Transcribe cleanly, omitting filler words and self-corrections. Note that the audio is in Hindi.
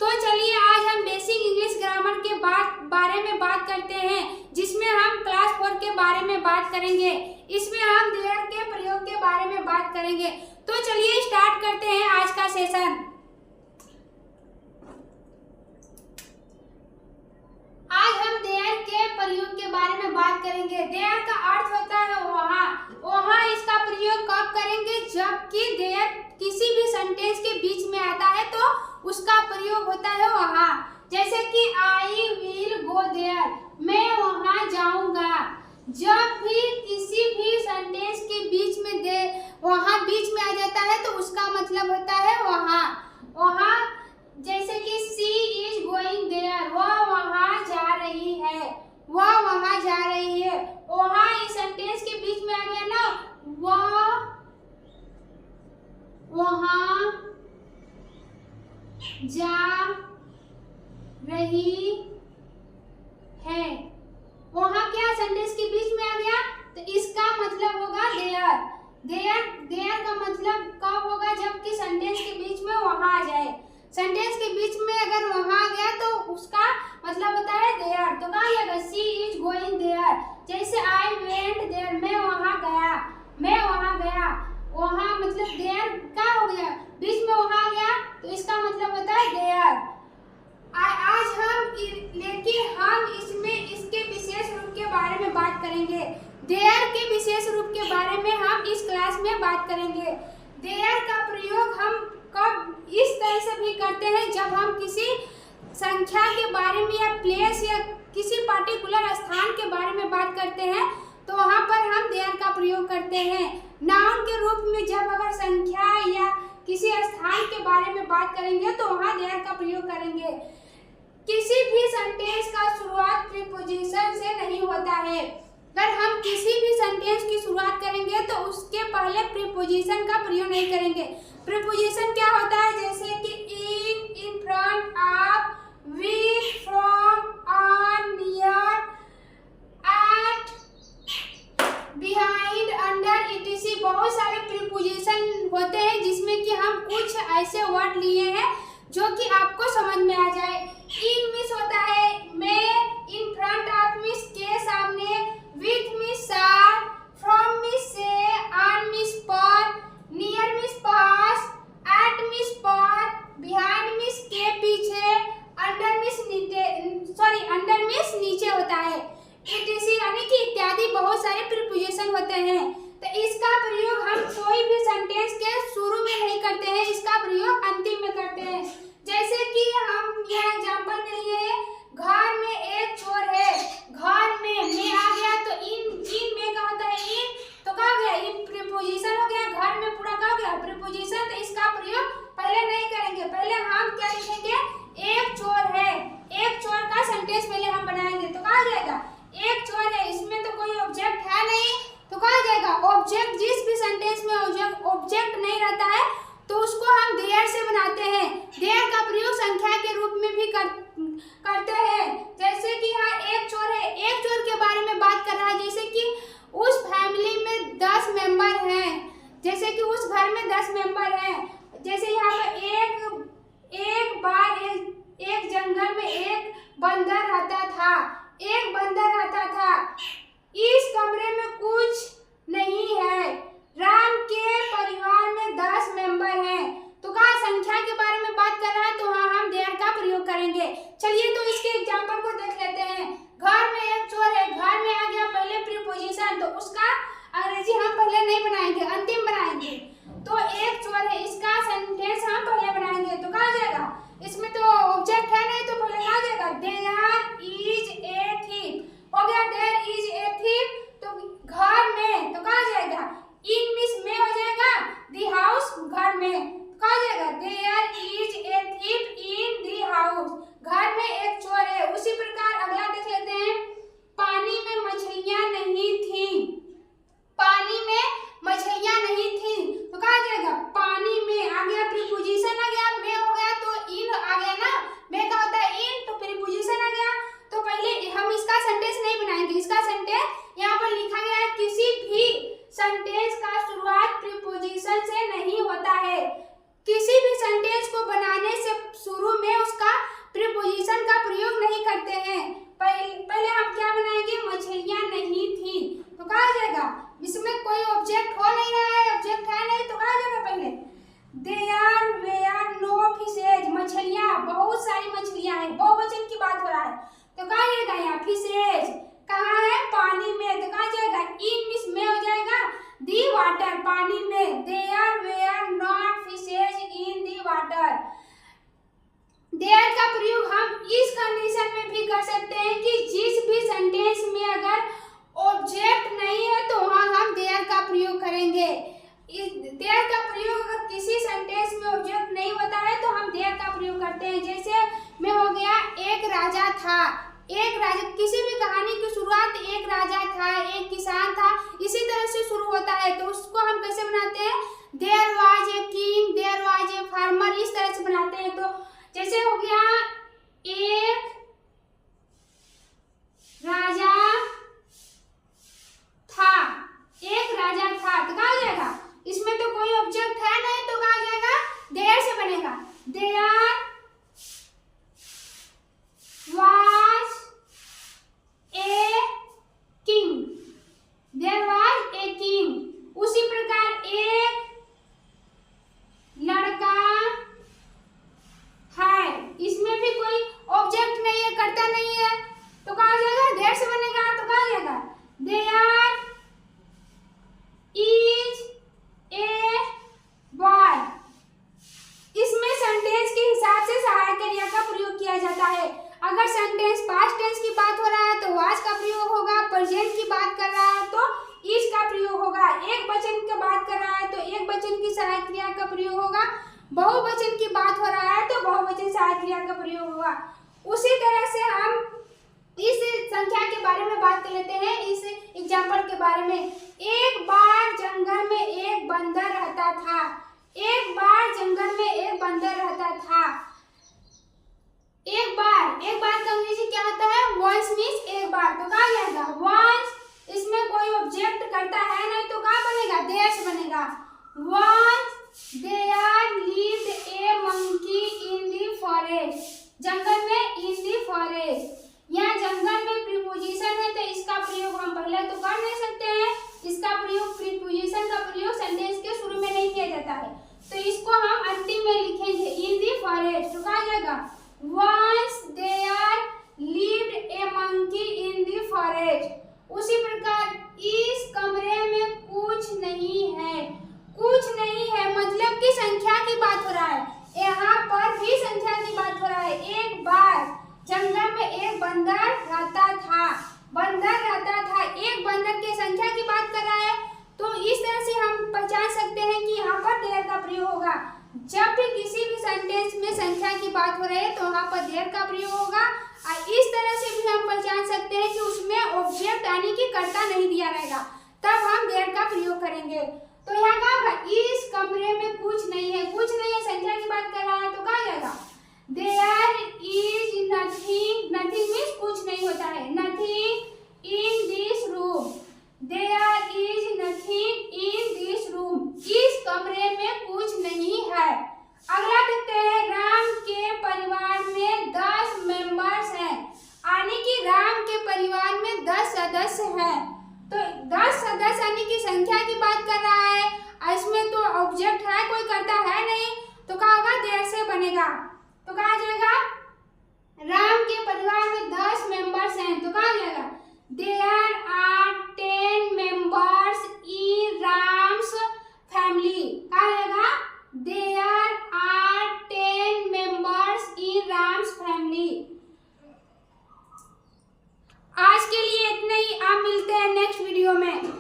तो चलिए आज हम बेसिक इंग्लिश ग्रामर के बारे में बात करते हैं, जिसमें हम क्लास 4 के बारे में बात करेंगे। इसमें हम देयर के प्रयोग के बारे में बात करेंगे। तो चलिए स्टार्ट करते हैं आज का सेशन। आज हम देयर के प्रयोग के बारे में बात करेंगे। देयर का अर्थ होता है वहाँ। वहाँ इसका प्रयोग कब करेंगे? जबकि देयर किसी भी सेंटेंस के बीच में आता है तो उसका प्रयोग होता है वहाँ। जैसे कि आई विल गो देयर, मैं वहाँ जाऊंगा। जब भी किसी भी सेंटेंस के बीच में वहाँ बीच में आ जाता है तो उसका मतलब होता है वहाँ। वहाँ जैसे कि शी इज गोइंग देयर, वह वहाँ जा रही है, वह वहाँ जा रही है। वहाँ इस सेंटेंस के बीच में आ गया ना, वह वहाँ जा रही है। वहाँ क्या सेंटेंस के बीच में आ गया तो इसका मतलब होगा देयर। देयर का मतलब कब होगा? जबकि सेंटेंस के बीच में वहाँ आ जाए। सेंटेंस के बीच में अगर वहाँ आ गया तो उसका मतलब होता है देयर। तो कहाँ जाएगा? She is going there. जैसे आई वेंट देयर, मैं वहाँ गया, मैं वहाँ गया। वहाँ मतलब देयर क्या हो गया? बीच में वहाँ आ गया तो इसका मतलब होता है देयर। आज हम इसमें इसके विशेष रूप के बारे में बात करेंगे। देयर के विशेष रूप के बारे में हम इस क्लास में बात करेंगे। देयर का प्रयोग हम कब इस तरह से भी करते हैं जब हम किसी संख्या के बारे में या प्लेस या किसी पार्टिकुलर स्थान के बारे में बात करते हैं तो वहाँ पर हम देयर का प्रयोग करते हैं। नाउन के रूप में जब अगर संख्या या किसी स्थान के बारे में बात करेंगे तो वहाँ देयर का प्रयोग करेंगे। किसी भी सेंटेंस का शुरुआत प्रीपोजिशन से नहीं होता है। अगर हम किसी भी सेंटेंस की शुरुआत करेंगे तो उसके पहले प्रीपोजिशन का प्रयोग नहीं करेंगे। प्रीपोजिशन क्या होता है? जैसे कि in front, of, with, from, on, near, at, behind, under, etc. बहुत सारे प्रीपोजिशन होते हैं जिसमें कि हम कुछ ऐसे वर्ड लिए हैं जो कि आपको समझ में आ जाए। इन मिस होता है में, इन फ्रंट ऑफ मिस के सामने, विथ मिस साथ, फ्रॉम मिस से, ऑन मिस पर, नियर मिस पास, एट मिस पर, बिहाइंड मिस के पीछे, अंडर मिस नीचे होता है। इटीसी यानी कि इत्यादि बहुत सारे प्रीपोजिशन होते हैं। तो इसका प्रयोग हम कोई भी सेंटेंस के शुरू में नहीं करते हैं, इसका प्रयोग अंतिम में करते हैं। जैसे कि हम यह एग्जांपल के लिए, घर में एक चोर है, घर में आ गया तो इन में का होता है इन, तो क्या हो गया? इन प्रीपोजिशन हो गया। घर में पूरा क्या हो गया? प्रीपोजिशन। तो इसका प्रयोग पहले नहीं करेंगे। पहले हम क्या लिखेंगे? एक चोर है। एक चोर का सेंटेंस पहले हम बनाएंगे तो कहा जाएगा एक चोर है। इसमें तो कोई ऑब्जेक्ट है नहीं तो कहा जाएगा ऑब्जेक्ट। जिस भी सेंटेंस में ऑब्जेक्ट नहीं रहता है तो उसको हम देयर से बनाते हैं। देयर का प्रयोग संख्या के रूप में भी करते हैं। जैसे कि यहाँ एक चोर है, एक चोर के बारे में बात कर रहा है। जैसे कि उस फैमिली में 10 मेंबर हैं, जैसे कि उस घर में 10 मेंबर हैं। जैसे यहाँ पर एक बार एक जंगल में एक बंदर रहता था, एक बंदर रहता था। इस कमरे में कुछ नहीं है। राम के परिवार में 10 मेंबर हैं। तो कहा संख्या के बारे में बात कर रहा है तो वहाँ हम देयर का प्रयोग करेंगे। चलिए तो इसके एग्जांपल को देख लेते हैं। घर में एक चोर है, घर में आ गया पहले प्रीपोजिशन, तो उसका अंग्रेजी हम पहले नहीं बनाएंगे, अंतिम बनाएंगे। तो एक चोर है, इसका सेंटेंस हम पहले बनाएंगे तो कहा जाएगा? इसमें तो ऑब्जेक्ट है नहीं तो पहले कहा जाएगा देयर इज ए थीफ। हो गया देयर इज ए थीफ। तो घर में तो कहा जाएगा इन मिस में हो जाएगा दी हाउस, घर में कहा जाएगा there is a thief in the house. घर में एक चोर है। उसी प्रकार अगला देख लेते हैं। पानी में मछलियां नहीं थी, पानी में मछलियां नहीं थी तो कहा जाएगा पानी में। आ गया प्रीपोजिशन, आ गया में हो गया तो इन आ गया ना, में का होता है इन, तो प्रीपोजिशन आ गया। तो पहले हम इसका सेंटेंस नहीं बनाएंगे। इसका सेंटेंस यहाँ पर लिखा गया है, किसी भी सेंटेंस का शुरुआत प्रीपोजिशन से नहीं होता है। किसी भी सेंटेंस को बनाने से शुरू में उसका प्रीपोजिशन का प्रयोग नहीं करते हैं। पहले हम क्या बनाएंगे, मछलियां नहीं थी, तो कहा जाएगा इसमें कोई ऑब्जेक्ट हो नहीं रहा है, ऑब्जेक्ट है नहीं, तो कहा जाएगा पहले देयर वेयर नो फिशेज, मछलियां, बहुत सारी मछलियां हैं, बहुवचन की बात हो रहा है, तो कहा जाएगा यहाँ फिशेज कहाँ है, पानी में, तो कहा जाएगा इन में हो जाएगा दी वाटर, पानी में, there were not fishes in the water. There का प्रयोग हम इस कंडीशन में भी कर सकते हैं कि जिस भी सेंटेंस में अगर ऑब्जेक्ट नहीं है तो वहां हम देयर का प्रयोग करेंगे। देयर का प्रयोग अगर किसी सेंटेंस में ऑब्जेक्ट नहीं होता है तो हम देयर का प्रयोग करते हैं। जैसे में हो गया एक राजा था, एक राजा, किसी भी कहानी की शुरुआत एक राजा था, एक किसान था, इसी तरह से शुरू होता है, तो उसको हम कैसे बनाते हैं, there was a king, there was a farmer, इस तरह से बनाते हैं। तो जैसे हो गया एक राजा था, एक राजा था, तो कहा जाएगा इसमें तो कोई ऑब्जेक्ट है नहीं, तो कहा जाएगा देयर से बनेगा, there was a king, there was a king. उसी प्रकार एक लड़का है, इसमें भी कोई ऑब्जेक्ट नहीं है, करता नहीं है, तो कहा जाएगा देयर से बनेगा, तो कहा जाएगा देयर इज ए बॉय। इसमें सेंटेंस के हिसाब से सहायक क्रिया का प्रयोग किया जाता है। अगर सेंटेंस पास्ट टेंस की बात हो रहा है तो वाज का प्रयोग होगा, प्रेजेंट की बात कर रहा है तो इज का प्रयोग होगा, एक वचन की बात कर रहा है तो एक वचन की सहायक क्रिया का प्रयोग होगा, बहुवचन की बात हो रहा है तो बहुवचन सहायक क्रिया का प्रयोग होगा। उसी तरह से हम इस संख्या के बारे में बात कर लेते हैं, इस एग्जाम्पल के बारे में। एक बार जंगल में एक बंदर रहता था, एक बार जंगल में एक बंदर रहता था। एक बार का अंग्रेजी क्या होता है, वंस मीन्स एक बार, तो कहा जाएगा वंस, इसमें कोई ऑब्जेक्ट करता है नहीं, तो क्या बनेगा, देयर से बनेगा, once there lived a monkey in the forest, जंगल में, इन द फॉरेस्ट। यहाँ जंगल में प्रीपोजिशन है तो इसका प्रयोग हम पहले तो कर नहीं सकते हैं, इसका प्रयोग प्रीपोजिशन का प्रयोग सेंटेंस के शुरू में नहीं किया जाता है, तो इसको हम अंतिम में लिखेंगे इन द फॉरेस्ट, तो कहा जाएगा once there lived a monkey in the forest। उसी प्रकार इस कमरे में कुछ नहीं है, कुछ नहीं है मतलब कि संख्या की बात हो रहा है, यहाँ पर भी संख्या की बात हो रहा है। एक बार जंगल में एक बंदर रहता था, एक बंदर की संख्या की बात कर रहा है, तो इस तरह से हम पहचान सकते हैं कि यहाँ पर देयर का प्रयोग होगा। जब भी किसी भी सेंटेंस में संख्या की बात हो रही है तो वहाँ पर देयर का प्रयोग होगा, और इस तरह से भी हम पहचान सकते हैं कि उसमें ऑब्जेक्ट यानी कि कर्ता नहीं दिया रहेगा, तब हम देयर का प्रयोग करेंगे। तो यहाँ क्या होगा, इस कमरे में कुछ नहीं है, कुछ नहीं है संख्या की बात कर रहा है, तो कहा जाएगा there is nothing, nothing means कुछ नहीं होता है, nothing in this room, there is nothing in this room, इस कमरे में कुछ नहीं है। अगला देखते हैं, राम के परिवार में 10 मेंबर्स हैं, यानी कि राम के परिवार में 10 सदस्य हैं, तो 10 सदस्य यानी कि संख्या की बात कर रहा है, इसमें तो ऑब्जेक्ट है, कोई करता है नहीं, तो कहा होगा देयर से बनेगा, तो कहा जाएगा राम के परिवार में 10 मेंबर्स हैं, तो कहा जाएगा there are 10 members in Ram's family, कहा जाएगा there are 10 members in Ram's family. आज के लिए इतना ही, आप मिलते हैं नेक्स्ट वीडियो में।